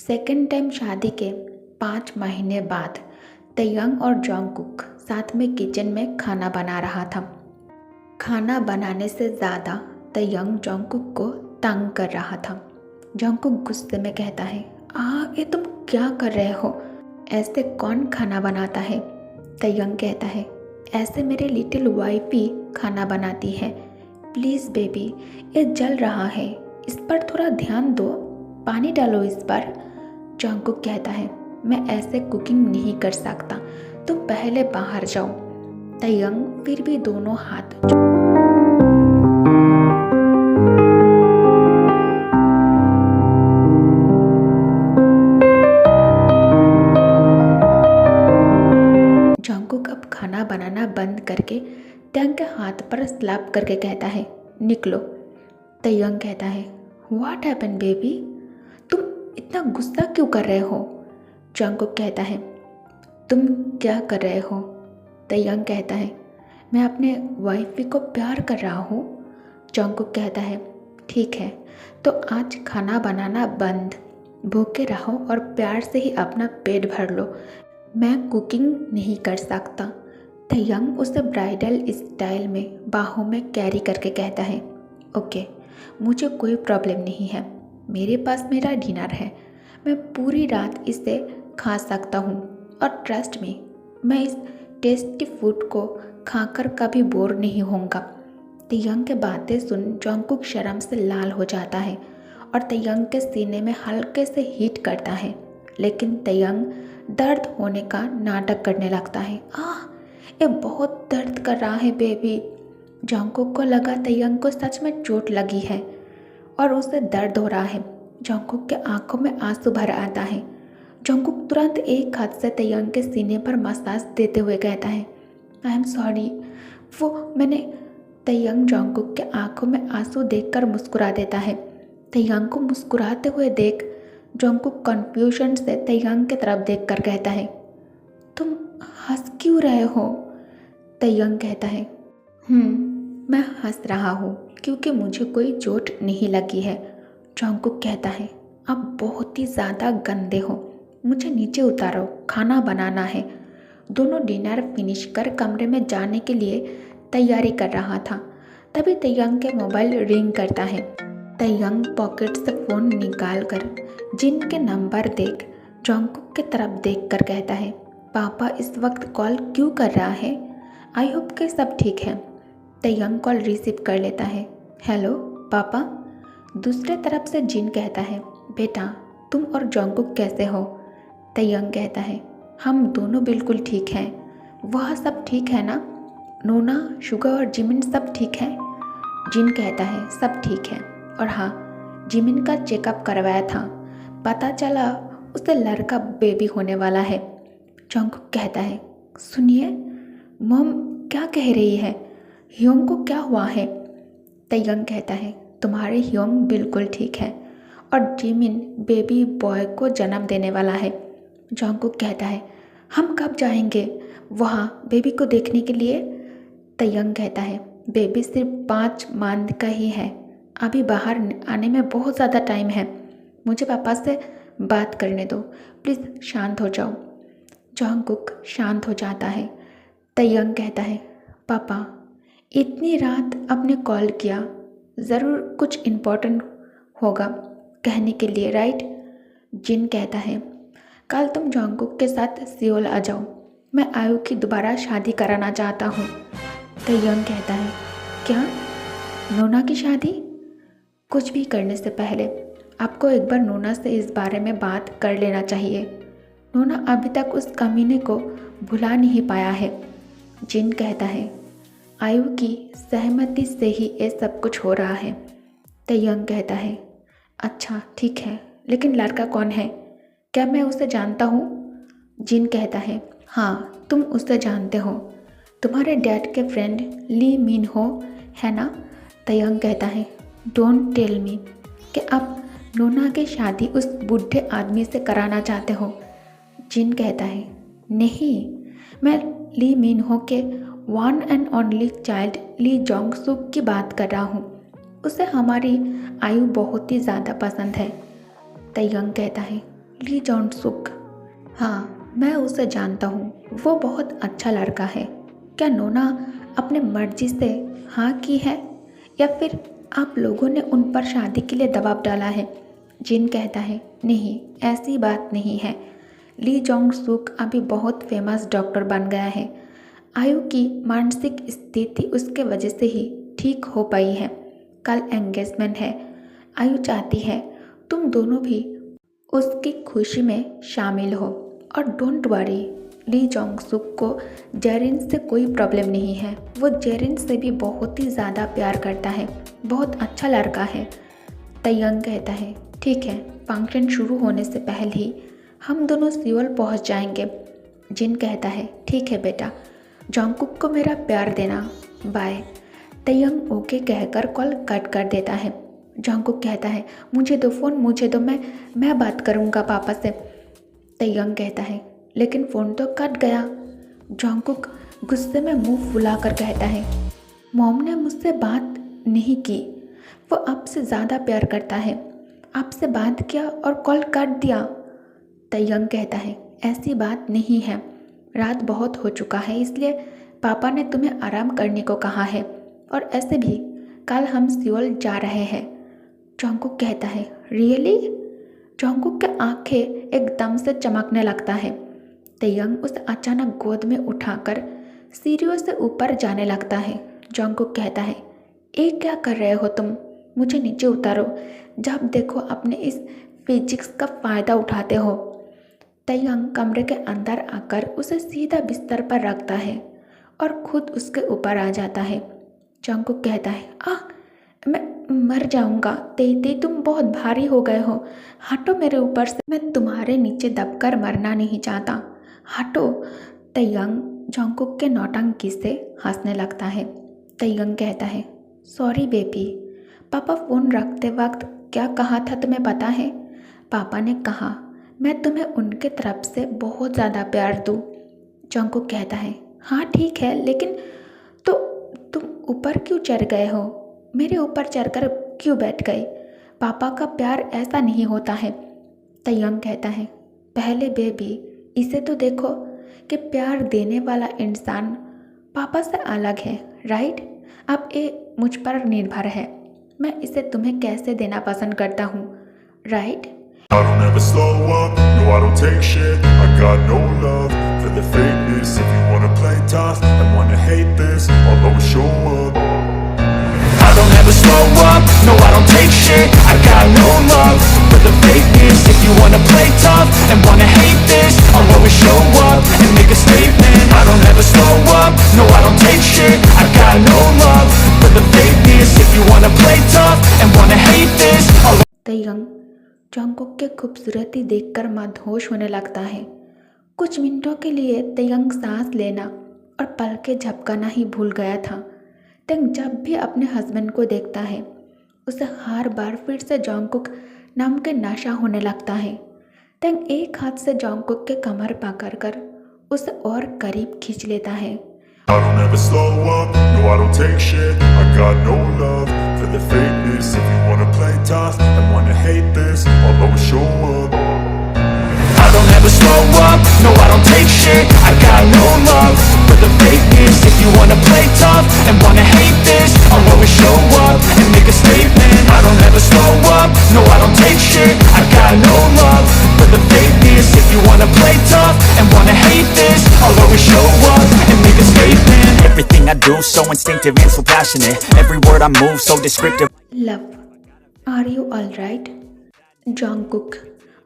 Second time शादी के 5 महीने बाद तयंग और जॉन्गकुक साथ में किचन में खाना बना रहा था। खाना बनाने से ज़्यादा तयंग जॉन्गकुक को तंग कर रहा था। जॉन्गकुक गुस्से में कहता है, ये तुम क्या कर रहे हो? ऐसे कौन खाना बनाता है? तयंग कहता है, ऐसे मेरे लिटिल वाइफ ही खाना बनाती है। प्लीज़ बेबी, ये जल रहा है, इस पर थोड़ा ध्यान दो, पानी डालो इस पर। जॉन्गकुक कहता है, मैं ऐसे कुकिंग नहीं कर सकता, तुम पहले बाहर जाओ। तयंग फिर भी दोनों हाथ जॉन्गकुक अब खाना बनाना बंद करके तयंग के हाथ पर स्लैप करके कहता है, निकलो। तयंग कहता है, व्हाट हैपन बेबी, तुम इतना गुस्सा क्यों कर रहे हो? जॉन्गकुक कहता है, तुम क्या कर रहे हो? तयंग कहता है, मैं अपने वाइफ को प्यार कर रहा हूँ। जॉन्गकुक कहता है, ठीक है, तो आज खाना बनाना बंद, भूखे रहो और प्यार से ही अपना पेट भर लो, मैं कुकिंग नहीं कर सकता। तयंग उसे ब्राइडल स्टाइल में बाहों में कैरी करके कहता है, ओके, मुझे कोई प्रॉब्लम नहीं है, मेरे पास मेरा डिनर है, मैं पूरी रात इसे खा सकता हूँ और ट्रस्ट में मैं इस टेस्टी फूड को खाकर कभी बोर नहीं होऊंगा। तयंग के बातें सुन जॉन्गकुक शर्म से लाल हो जाता है और तयंग के सीने में हल्के से हीट करता है, लेकिन तयंग दर्द होने का नाटक करने लगता है। ये बहुत दर्द कर रहा है बेबी। जॉन्गकुक को लगा तयंग को सच में चोट लगी है और उसे दर्द हो रहा है। जॉन्गकुक के आंखों में आंसू भर आता है। जॉन्गकुक तुरंत एक हाथ से तयंग के सीने पर मसाज देते हुए कहता है, आई एम सॉरी, वो मैंने। तयंग जॉन्गकुक के आंखों में आंसू देखकर मुस्कुरा देता है। तयंग को मुस्कुराते हुए देख जॉन्गकुक कन्फ्यूजन से तयंग की तरफ देखकर कहता है, तुम हंस क्यों रहे हो? तयंग कहता है, मैं हंस रहा हूँ क्योंकि मुझे कोई चोट नहीं लगी है। जॉन्गकुक कहता है, आप बहुत ही ज़्यादा गंदे हो, मुझे नीचे उतारो, खाना बनाना है। दोनों डिनर फिनिश कर कमरे में जाने के लिए तैयारी कर रहा था, तभी तयंग के मोबाइल रिंग करता है। तयंग पॉकेट से फ़ोन निकाल कर जिन के नंबर देख जॉन्गकुक की तरफ देख कर कहता है, पापा इस वक्त कॉल क्यों कर रहा है? आई होप के सब ठीक है। तयंग कॉल रिसीव कर लेता है। हेलो पापा। दूसरे तरफ से जिन कहता है, बेटा तुम और जॉन्गकुक कैसे हो? तयंग कहता है, हम दोनों बिल्कुल ठीक हैं। वह सब ठीक है ना? नोना, शुगा और जिमिन सब ठीक है? जिन कहता है, सब ठीक है, और हाँ, जिमिन का चेकअप करवाया था, पता चला उसे लड़का बेबी होने वाला है। जॉन्गकुक कहता है, सुनिए, मॉम क्या कह रही है? ह्योंग को क्या हुआ है? तयंग कहता है, तुम्हारे ह्योंग बिल्कुल ठीक है और जिमिन बेबी बॉय को जन्म देने वाला है। जॉन्गकुक कहता है, हम कब जाएंगे वहाँ बेबी को देखने के लिए? तयंग कहता है, बेबी सिर्फ 5 मंथ का ही है, अभी बाहर आने में बहुत ज़्यादा टाइम है, मुझे पापा से बात करने दो, प्लीज़ शांत हो जाओ। जॉन्गकुक शांत हो जाता है। तयंग कहता है, पापा इतनी रात आपने कॉल किया, ज़रूर कुछ इम्पोर्टेंट होगा कहने के लिए, राइट? जिन कहता है, कल तुम जॉन्गकुक के साथ सियोल आ जाओ, मैं आयु की दोबारा शादी कराना चाहता हूँ। तयंग कहता है, क्या? नोना की शादी? कुछ भी करने से पहले आपको एक बार नोना से इस बारे में बात कर लेना चाहिए। नोना अभी तक उस कमीने को भुला नहीं पाया है। जिन कहता है, आयु की सहमति से ही ये सब कुछ हो रहा है। तयंग कहता है, अच्छा ठीक है, लेकिन लड़का कौन है? क्या मैं उसे जानता हूँ? जिन कहता है, हाँ तुम उसे जानते हो, तुम्हारे डैड के फ्रेंड ली मिन हो, है ना? तयंग कहता है, डोंट टेल मी कि आप नोना की शादी उस बूढ़े आदमी से कराना चाहते हो। जिन कहता है, नहीं, मैं ली मिन हो के वन एंड ओनली चाइल्ड ली जोंगसुक की बात कर रहा हूँ, उसे हमारी आयु बहुत ही ज़्यादा पसंद है। तयंग कहता है, ली जॉन सुक। हाँ, मैं उसे जानता हूँ, वो बहुत अच्छा लड़का है। क्या नोना अपने मर्जी से हाँ की है या फिर आप लोगों ने उन पर शादी के लिए दबाव डाला है? जिन कहता है नहीं, ऐसी बात नहीं है। ली जोंग सुक अभी बहुत फेमस डॉक्टर बन गया है। आयु की मानसिक स्थिति उसके वजह से ही ठीक हो पाई है। कल एंगेजमेंट है। आयु चाहती है तुम दोनों भी उसकी खुशी में शामिल हो। और डोंट वरी, ली जोंग सुक को जेरिन से कोई प्रॉब्लम नहीं है। वो जेरिन से भी बहुत ही ज़्यादा प्यार करता है, बहुत अच्छा लड़का है। तयंग कहता है ठीक है, फंक्शन शुरू होने से पहले ही हम दोनों सियोल पहुंच जाएंगे। जिन कहता है ठीक है बेटा, जोंगकुक को मेरा प्यार देना, बाय। तयंग ओके कहकर कॉल कट कर देता है। जोंगकुक कहता है मुझे दो फ़ोन, मुझे दो, मैं बात करूँगा पापा से। तयंग कहता है लेकिन फ़ोन तो कट गया। जोंगकुक गुस्से में मुंह फुलाकर कहता है मॉम ने मुझसे बात नहीं की, वो आपसे ज़्यादा प्यार करता है। आपसे बात किया और कॉल काट दिया। तयंग कहता है ऐसी बात नहीं है, रात बहुत हो चुका है इसलिए पापा ने तुम्हें आराम करने को कहा है, और ऐसे भी कल हम सियोल जा रहे हैं। जोंगकुक कहता है रियली? जोंगकुक की आंखें एकदम से चमकने लगता है। तयंग उसे अचानक गोद में उठाकर सीढ़ियों से ऊपर जाने लगता है। जोंगकुक कहता है ये क्या कर रहे हो तुम? मुझे नीचे उतारो, जब देखो अपने इस फिजिक्स का फ़ायदा उठाते हो। तयंग कमरे के अंदर आकर उसे सीधा बिस्तर पर रखता है और खुद उसके ऊपर आ जाता है। जोंगकुक कहता है मैं मर जाऊंगा, तेई तुम बहुत भारी हो गए हो, हटो मेरे ऊपर से, मैं तुम्हारे नीचे दबकर मरना नहीं चाहता, हटो। तयंग जोंगकुक के नौटंकी से हंसने लगता है। तयंग कहता है सॉरी बेबी, पापा फ़ोन रखते वक्त क्या कहा था तुम्हें पता है? पापा ने कहा मैं तुम्हें उनके तरफ से बहुत ज़्यादा प्यार दूँ। जोंगकुक कहता है हाँ ठीक है, लेकिन तो तुम ऊपर क्यों चढ़ गए हो? मेरे ऊपर चढ़कर क्यों बैठ गए? पापा का प्यार ऐसा नहीं होता है। तयंग कहता है पहले बेबी इसे तो देखो कि प्यार देने वाला इंसान पापा से अलग है, राइट? अब ये मुझ पर निर्भर है, मैं इसे तुम्हें कैसे देना पसंद करता हूँ, right? I don't ever slow up, no I don't take shit. I got no love for the fakeness. If you wanna play tough and wanna hate this, I'll always show up. I don't ever slow up, no I don't take shit. I got no love for the fakeness. If you wanna play tough and wanna hate this, I'll always show up and make a statement. I don't ever slow up, no I don't take shit. I got no love for the fakeness. If you wanna play tough and wanna hate this, I'll Taehyung Jungkook के खूबसूरती देखकर मदहोश होने लगता है। कुछ मिनटों के लिए तयंग सांस लेना और पलकें झपकाना ही भूल गया था। तयंग जब भी अपने हस्बैंड को देखता है उसे हर बार फिर से जोंगकुक नाम के नशा होने लगता है। तयंग एक हाथ से जोंगकुक के कमर पकड़कर उसे और करीब खींच लेता है। I don't ever slow up, no I don't take shit. I got no love for the fakeness. If you wanna play tough and wanna hate this, I'll always show up. I don't ever slow up, no I don't take shit. I got no love for the fakeness. If you wanna play tough and wanna hate this, I'll always show up and make a statement. I don't ever slow up, no I don't take shit. I got no love for the fakeness. If you wanna play tough and wanna hate this, I'll always show up and make a statement. Everything I do so instinctive and so passionate. Every word I move so descriptive. Love, are you all right? Jungkook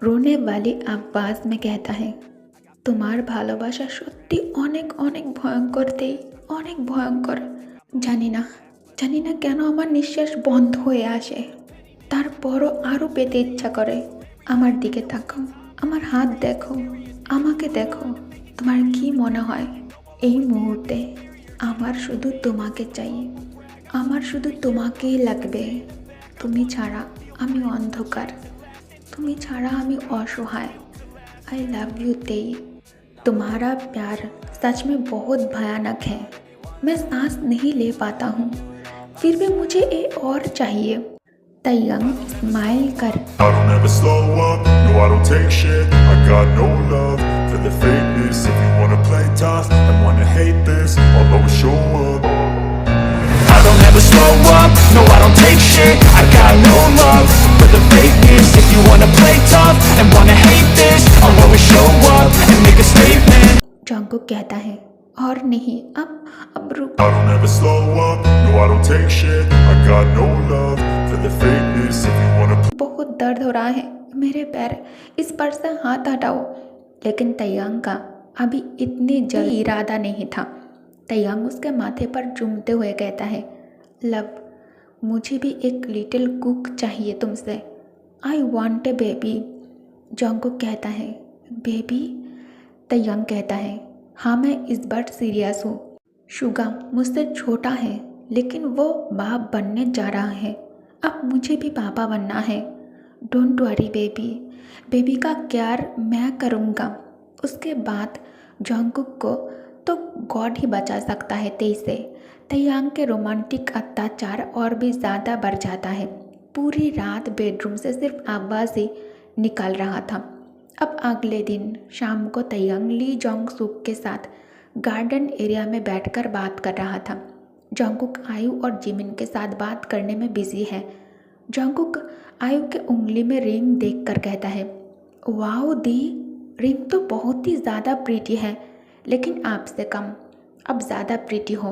रोने वाली आवाज़ में कहता है তোমার ভালোবাসা সত্যি অনেক অনেক ভয়ঙ্কর দেই, অনেক ভয়ঙ্কর। জানি না কেন আমার নিঃশ্বাস বন্ধ হয়ে আসে, তারপরও আরও পেতে ইচ্ছা করে। আমার দিকে তাকাও, আমার হাত দেখো, আমাকে দেখো। তোমার কি মনে হয় এই মুহূর্তে আমার শুধু তোমাকে চাই, আমার শুধু তোমাকেই লাগবে। তুমি ছাড়া আমি অন্ধকার, তুমি ছাড়া আমি অসহায়। आई लव यू तेई। तुम्हारा प्यार सच में बहुत भयानक है, मैं सांस नहीं ले पाता हूँ, फिर भी मुझे ये और चाहिए। तयंग स्माइल कर I don't ever slow up, no I don't take shit. I got no love for the fakeness. If you wanna play tough and wanna hate this, I'll always show up. I don't ever slow up, no I don't take shit. I got no love for the fakeness. If you wanna play tough and wanna hate this, I'll always show up and make a statement. Jungkook कहता है और नहीं अब रुक। I don't ever slow up, no I don't take shit. I got no love for the fakeness. If you wanna बहुत दर्द हो रहा है मेरे पैर, इस पर से हाथ हटाओ। लेकिन तैयांग का अभी इतनी जल्द इरादा नहीं था। तैयांग उसके माथे पर चूमते हुए कहता है, लव मुझे भी एक लिटिल कुक चाहिए तुमसे। I want A baby. Jungkook कहता है, बेबी? तैयांग कहता है, हाँ मैं इस बार सीरियस हूँ। शुगा मुझसे छोटा है लेकिन वो बाप बनने जा रहा है। अब मुझे भी पापा बनना है। डोंट वरी बेबी, बेबी का केयर मैं करूँगा। उसके बाद जंगकुक को तो गॉड ही बचा सकता है तेज से। तैयांग के रोमांटिक अत्याचार और भी ज़्यादा बढ़ जाता है। पूरी रात बेडरूम से सिर्फ आवाज़ ही निकल रहा था। अब अगले दिन शाम को तैयांग ली जोंग सुक के साथ गार्डन एरिया में बैठकर बात कर रहा था। जंगकुक आयु और जिमिन के साथ बात करने में बिजी है। जंगकुक आयु के उंगली में रिंग देखकर कहता है, वाओ दी, रिंग तो बहुत ही ज़्यादा प्रीटी है, लेकिन आपसे कम अब ज़्यादा प्रीटी हो।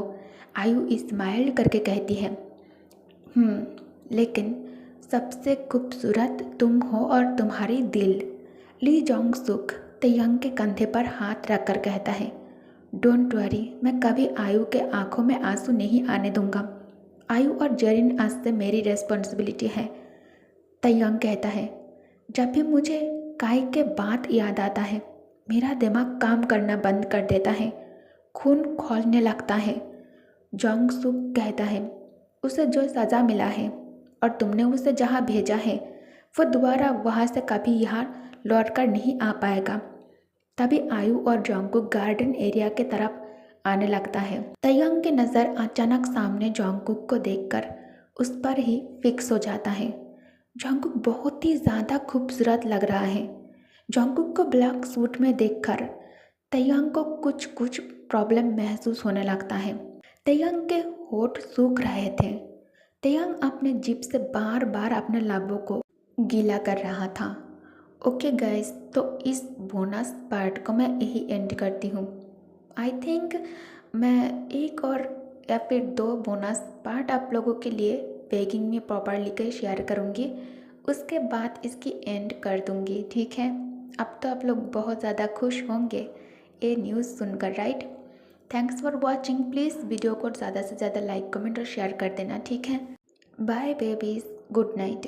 आयु स्माइल करके कहती है, लेकिन सबसे खूबसूरत तुम हो और तुम्हारी दिल। ली जोंग सुक तैयांग के कंधे पर हाथ रखकर कहता है, डोंट वरी, मैं कभी आयु के आंखों में आंसू नहीं आने दूंगा। आयु और जरिन आज से मेरी रिस्पॉन्सिबिलिटी है। तैयांग कहता है, जब भी मुझे काई के बात याद आता है मेरा दिमाग काम करना बंद कर देता है, खून खौलने लगता है। जोंग सुक कहता है, उसे जो सज़ा मिला है और तुमने उसे जहाँ भेजा है वो दोबारा वहाँ से कभी यहाँ लौट कर नहीं आ पाएगा। तभी आयु और जंगकुक गार्डन एरिया के तरफ आने लगता है। तैयांग की नज़र अचानक सामने जंगकुक को देखकर उस पर ही फिक्स हो जाता है। जंगकुक बहुत ही ज़्यादा खूबसूरत लग रहा है। जंगकुक को ब्लैक सूट में देखकर तैयांग को कुछ प्रॉब्लम महसूस होने लगता है। तैयांग के होठ सूख रहे थे। तैयांग अपने जिप से बार बार अपने लाभों को गीला कर रहा था। ओके गाइस, तो इस बोनस पार्ट को मैं यही एंड करती हूँ। आई थिंक मैं एक और या फिर 2 बोनस पार्ट आप लोगों के लिए बेगिंग में प्रॉपरली के शेयर करूँगी, उसके बाद इसकी एंड कर दूँगी, ठीक है। अब तो आप लोग बहुत ज़्यादा खुश होंगे ये न्यूज़ सुनकर, right. Thanks for watching. Please video को ज़्यादा से ज़्यादा लाइक, कमेंट और शेयर कर देना, ठीक है। Bye babies, good night.